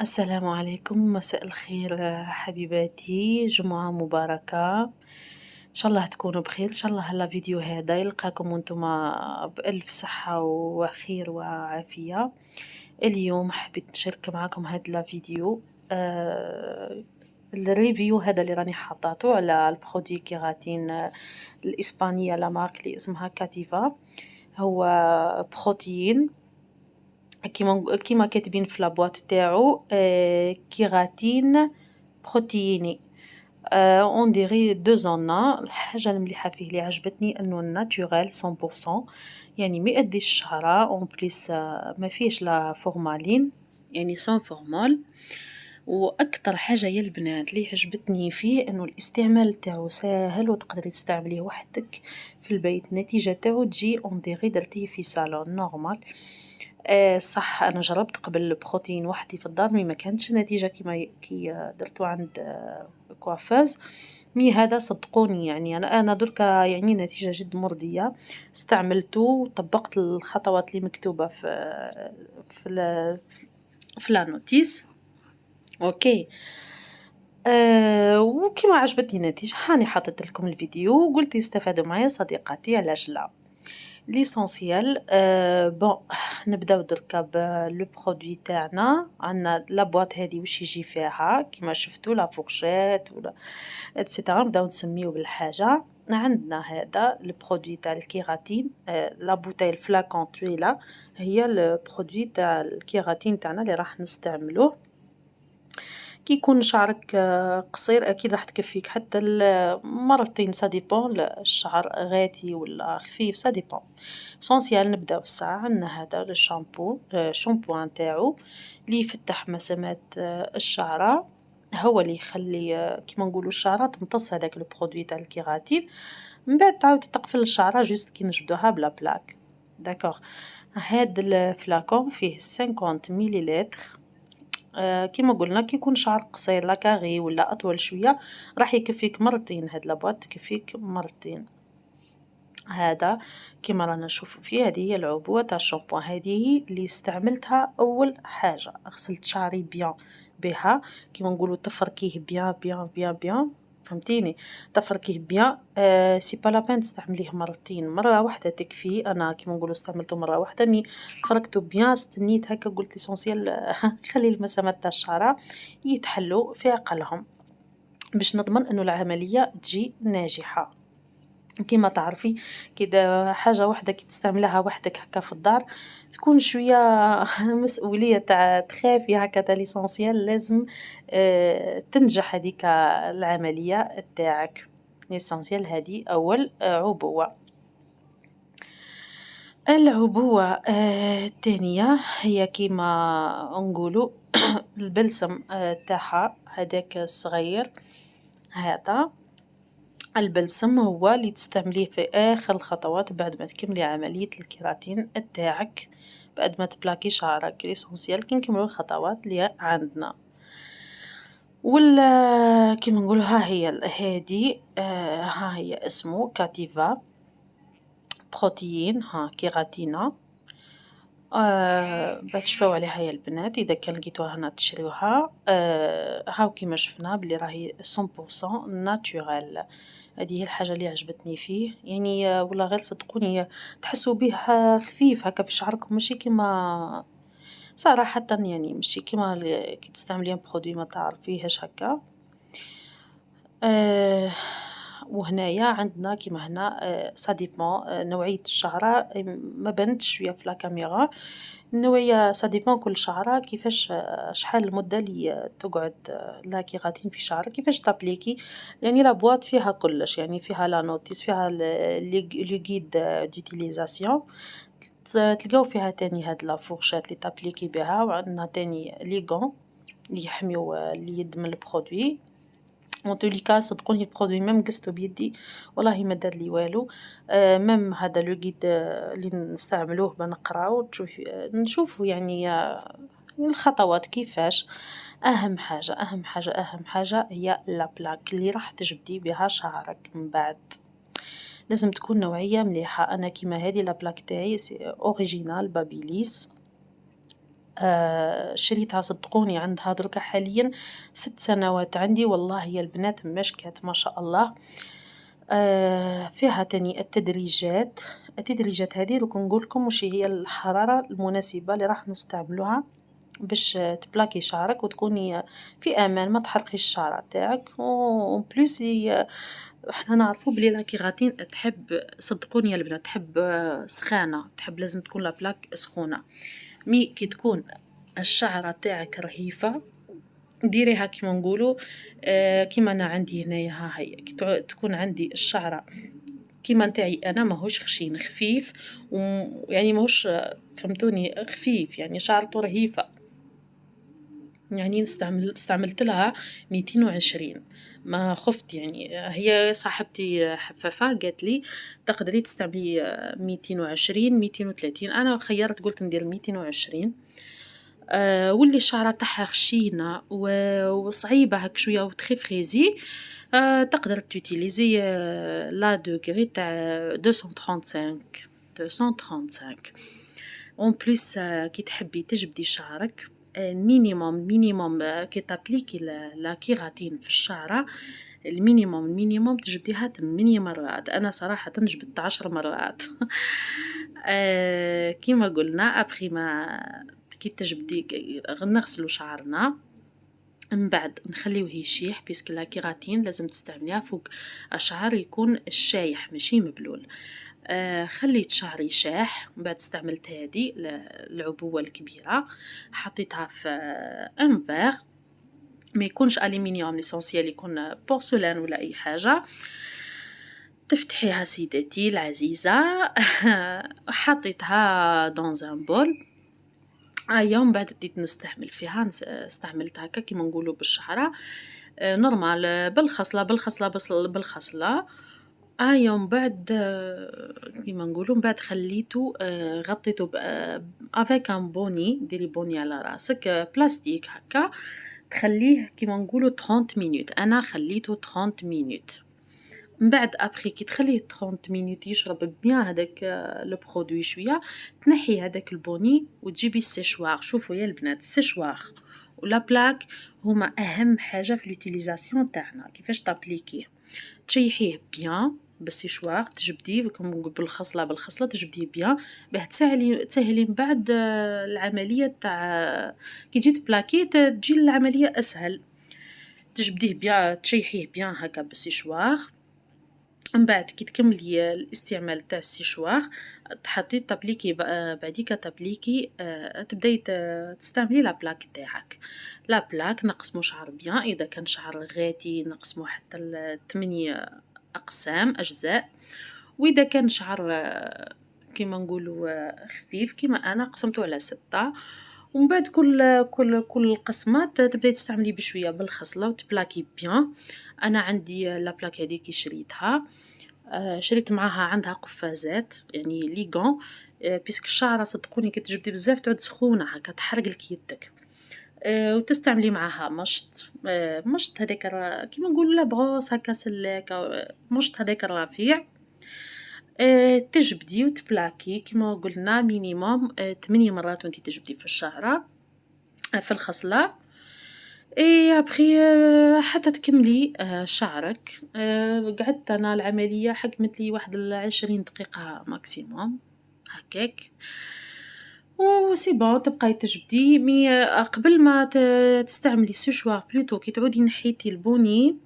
السلام عليكم، مساء الخير حبيباتي، جمعة مباركة، إن شاء الله تكونوا بخير، إن شاء الله الفيديو هذا يلقاكم وانتم بألف صحة وخير وعافية. اليوم حبيت نشارك معاكم هذا الفيديو الريفيو هذا اللي راني حاطاته على البرودوي كيراتين الإسبانية، لا مارك اللي اسمها كاتيفا. هو بروتين كيما كاتبين في لابواط تاعو كيراتين بروتييني. اون ديري دو زونا. الحاجه المليحه فيه اللي عجبتني انه ناتوريل 100%، يعني ما يأديش الشعره اون بليس، ما فيهش لا فورمالين، يعني سون فورمال. واكثر حاجه يا البنات اللي عجبتني فيه انه الاستعمال تاعو ساهل وتقدري تستعمليه وحدك في البيت. النتيجه تاعو تجي اون ديري درتيه في صالون نورمال. صح أنا جربت قبل البروتين وحدي في الدار مي ما كانتش النتيجة كي درتو عند كوافوز. مي هذا صدقوني يعني أنا دركا يعني نتيجة جد مرضية. استعملته وطبقت الخطوات اللي مكتوبة في في لا نوتيس. أوكي. وكما عجبتني النتيجة هاني حطيت لكم الفيديو وقلت يستفادوا معايا صديقاتي، علاش لا. ليسونسيال بون نبداو دركا لو برودوي تاعنا. عندنا لابواط هذه واش يجي فيها كيما شفتوا لا فورشيت ولا اتسيتيرا. نبداو نسميو بالحاجه. عندنا هذا البرودوي تاع الكيراتين، لا بوتاي الفلاكون طويله هي البرودوي تاع الكيراتين تاعنا اللي راح نستعملوه. كي يكون شعرك قصير اكيد راح تكفيك حتى مرتين، سا ديبون الشعر غاتي ولا خفيف، سا ديبون. اسونسيال نبداو الساعه. عندنا هذا الشامبو، شامبوان تاعو اللي يفتح مسامات الشعره، هو اللي يخلي كيما نقولوا الشعره تمتص هذاك البرودوي تاع الكيراتين. من بعد تعاودي تقفل الشعره جوست كي نجبدوها بلا بلاك. داكوغ. هاد الفلاكون فيه 50 مليلتر. كيما قلنا كي يكون شعر قصير لا كاغي ولا اطول شويه راح يكفيك مرتين، هاد لابواط تكفيك مرتين. هذا كيما رانا نشوفوا فيه هذه هي العبوه تاع الشامبوان، هذه اللي استعملتها اول حاجه. غسلت شعري بيان بها، كيما نقولوا تفركيه بيان بيان بيان بيان، فهمتيني؟ تفركيه بيان. سي با لابين تستعمليه مرتين، مره واحده تكفي. انا كيما نقولوا استعملته مره واحده مي فركته بيان، استنيت هكا قلت ليسونسيال خلي المسامات تاع الشعره يتحلوا في عقلهم باش نضمن انه العمليه تجي ناجحه. كيما تعرفي كده حاجة واحدة كي تستعملها وحدك هكا في الدار تكون شوية مسؤولية تاع تخافي هكا تاع ليسونسيال لازم تنجح هذيك العملية تاعك. ليسونسيال هذه أول عبوة. العبوة الثانية هي كيما نقولوا البلسم تاعها هذاك الصغير. هذا البلسم هو اللي تستعمليه في آخر الخطوات بعد ما تكملي عملية الكيراتين تاعك، بعد ما تبلاكي شعرك. ليسونسيال كي نكملو الخطوات اللي عندنا. ولا كيما نقولوا ها هي هادي ها هي اسمه كاتيفا بروتيين، ها كيراتينا. بتشفاو عليها يا البنات اذا كان لقيتوها هنا تشريوها. هاو كيما شفنا بلي راهي 100% ناتوريل. هذه هي الحاجه اللي عجبتني فيه يعني. ولا غير صدقوني تحسوا به خفيف هكا في شعركم، ماشي كيما صراحه يعني ماشي كيما كي تستعملين برودوي ما تعرفيهش هكا. وهنايا عندنا كيما هنا سا ديبون نوعية الشعرة ما بانتش شوية في لا كاميرا. النوعية سا ديبون كل شعرة كيفاش شحال المدة اللي تقعد لا كيراتين في شعرك، كيفاش تابليكي. يعني لا بواط فيها كلش، يعني فيها لا نوتيس، فيها لو غيد دوتيليزاسيون. تلقاو فيها تاني هاد لا فورشات اللي تابليكي بها، وعندنا تاني لي غون اللي يحميو اليد من البرودوي. en tous les cas صدقوني البرودوي ميم قستو بيدي والله ما دار لي والو. ميم هذا لو غيد اللي نستعملوه بنقراو تشوفي نشوفوا يعني الخطوات كيفاش. اهم حاجه اهم حاجه اهم حاجه هي لا بلاك اللي راح تجبدي بها شعرك. من بعد لازم تكون نوعيه مليحه. انا كيما هذه لا بلاك تاعي سي اوريجينال بابيليس. شريتها صدقوني عندها دركا حاليا 6 سنوات عندي، والله يا البنات مشكات ما شاء الله. فيها تاني التدريجات هذه دوك نقولكم وش هي الحرارة المناسبة اللي راح نستعملوها باش تبلاكي شعرك وتكوني في امان، ما تحرقيش الشعر تاعك. و بلوس احنا نعرفو بلي لا كيراتين تحب، صدقوني يا البنات، تحب سخانه، تحب لازم تكون لا بلاك سخونه. مي كي تكون الشعره تاعك رهيفه ديريها كيما نقولوا، كيما انا عندي هنايا ها هي تكون عندي الشعره كيما نتاعي انا، ماهوش خشين خفيف، ويعني ماهوش، فهمتوني، خفيف يعني شعرته رهيفه. يعني استعملت لها 220، ما خفت يعني. هي صاحبتي حفافة قالت لي تقدري تستعملي 220 230، انا خيرت قلت ندير 220. واللي الشعرة تاعها خشينة وصعيبة هك شوية وتخي فريزي، تقدر تيتيليزي لا دوغري تاع 235 اون بليس. كي تحبي تجبدي شعرك مينيموم كي تابليكي لا كيراتين في الشعرة، المينيموم تجبديها 8 مرات، انا صراحة جبدت 10 مرات. كيما قلنا ابخي ما كي تجبدي نغسلو شعرنا، من بعد نخليوه يشيح، بيسك لا كيراتين لازم تستعمليها فوق الشعر يكون الشايح ماشي مبلول. خليت شعري شاح، من بعد استعملت هذه العبوه الكبيره، حطيتها في ان فيغ، ما يكونش الومنيوم، ليسونسيال يكون بورسلان ولا اي حاجه. تفتحيها سيدتي العزيزه. حطيتها دون ان بول. يوم بعد بديت نستعمل فيها، استعملت هكا كيما نقولوا بالشعره نورمال، بالخصله. يوم بعد كيما نقولوا، من بعد خليته غطيته افيك ان بوني، ديري بوني على راسك بلاستيك هكا، تخليه كيما نقولوا 30 مينوت. انا خليته 30 مينوت. من بعد ابخي كي تخليه 30 مينوت يشرب بيان هذاك لو برودوي شويه، تنحي هذاك البوني وتجيبي السيشوار. شوفوا يا البنات، السيشوار ولا بلاك هما اهم حاجه في لوتيليزاسيون تاعنا. كيفاش تابليكيه؟ تشيحيه بيان بالسيشوار، تجبديه بالخصله تجبديه بيان باه تسهلي من بعد العمليه تاع كي جيت بلاكي، تجي العمليه اسهل. تجبديه بيان، تشيحيه بيان هكا بالسيشوار. من بعد كي تكملي الاستعمال تاع السيشوار، تحطي تابليكي بعديك تابليكي تبداي تستعملي لا بلاك تاعك. لا بلاك نقسمو شعر بيان، اذا كان شعر غاتي نقسمو حتى 8 اقسام اجزاء، واذا كان شعر كيما نقولوا خفيف كيما انا قسمته على 6. ومن بعد كل قسمات تبداي تستعملي بشويه بالخصله وتبلاكي بيان. انا عندي لا بلاك هذيك كي شريتها، شريت معاها عندها قفازات يعني ليغون، بيسك الشعره صدقوني كي تجبدي بزاف تعود سخونه هكا تحرق لك يدك. وتستعملي معاها مشط هذاك كيما نقولوا لا بغوص هكا سلاك، مشط هذاك الرفيع. تجبدي وتبلاكي كيما قلنا مينيموم 8 مرات وانتي تجبدي في الشعره في الخصله. ابخي حتى تكملي شعرك. قعدت انا العمليه حكمت لي واحد 20 دقيقه ماكسيموم هكاك، وسي بون تبقاي تجبدي. مي قبل ما تستعملي السيشوار بلوتو كي تعودي نحيتي البوني،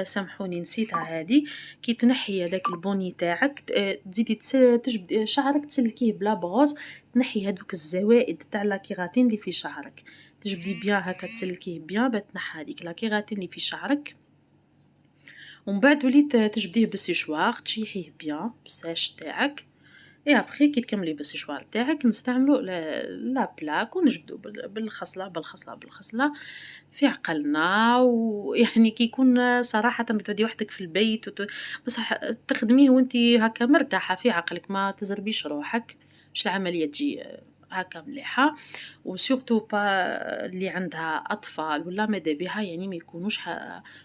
سامحوني نسيتها هذه، كي تنحي هذاك البوني تاعك تزيدي تجبدي شعرك، تسلكيه بلا بغوص، تنحي هذوك الزوائد تاع لا كيراتين اللي في شعرك، تجبدي بيان هكا تسلكيه بيان باش تنحى هذيك لا كيراتين اللي في شعرك. ومن بعد وليت تجبديه بالسيشوار، تشيحيه بيان بالساش تاعك. ابخي كي تكملي بالسيشوار تاعك نستعملوا لا بلاك ونجبدوا بالخصله في عقلنا. ويعني كي يكون صراحه تودي وحدك في البيت بصح تخدميه وانتي هكا مرتاحه في عقلك، ما تزربيش روحك باش العمليه تجي هاكا مليحة، وسورتو با اللي عندها أطفال ولا ماذا بيها يعني ما يكونوش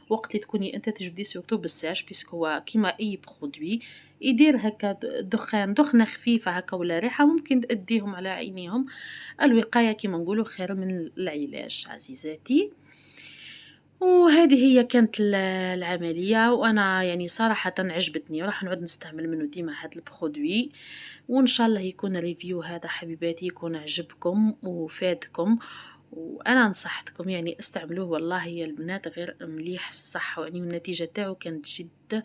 وقت اللي تكوني أنت تجبدي سورتو بالساج بيسكو هو كيما أي برودوي يدير هكا دخان، دخنة خفيفة هكا ولا ريحة ممكن تأديهم على عينيهم. الوقاية كيما نقولوا خير من العلاج عزيزاتي. وهذه هي كانت العملية، وأنا يعني صراحةً عجبتني وراح نعود نستعمل منه ديما هاد البرودوي، وإن شاء الله يكون الريفيو هذا حبيباتي يكون عجبكم وفادكم، وأنا نصحتكم يعني استعملوه والله يا البنات غير مليح الصح، يعني والنتيجة تاعو كانت جد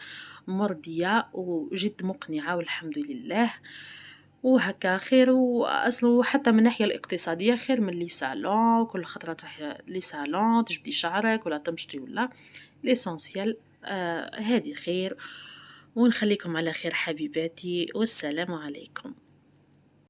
مرضية وجد مقنعة والحمد لله. وهكا خير، وأصله حتى من الناحية الاقتصادية خير من لي صالون، كل خطرة تروحي لي صالون تجبدي شعرك ولا تمشطي ولا ليسونسيال. هادي خير، ونخليكم على خير حبيباتي، والسلام عليكم.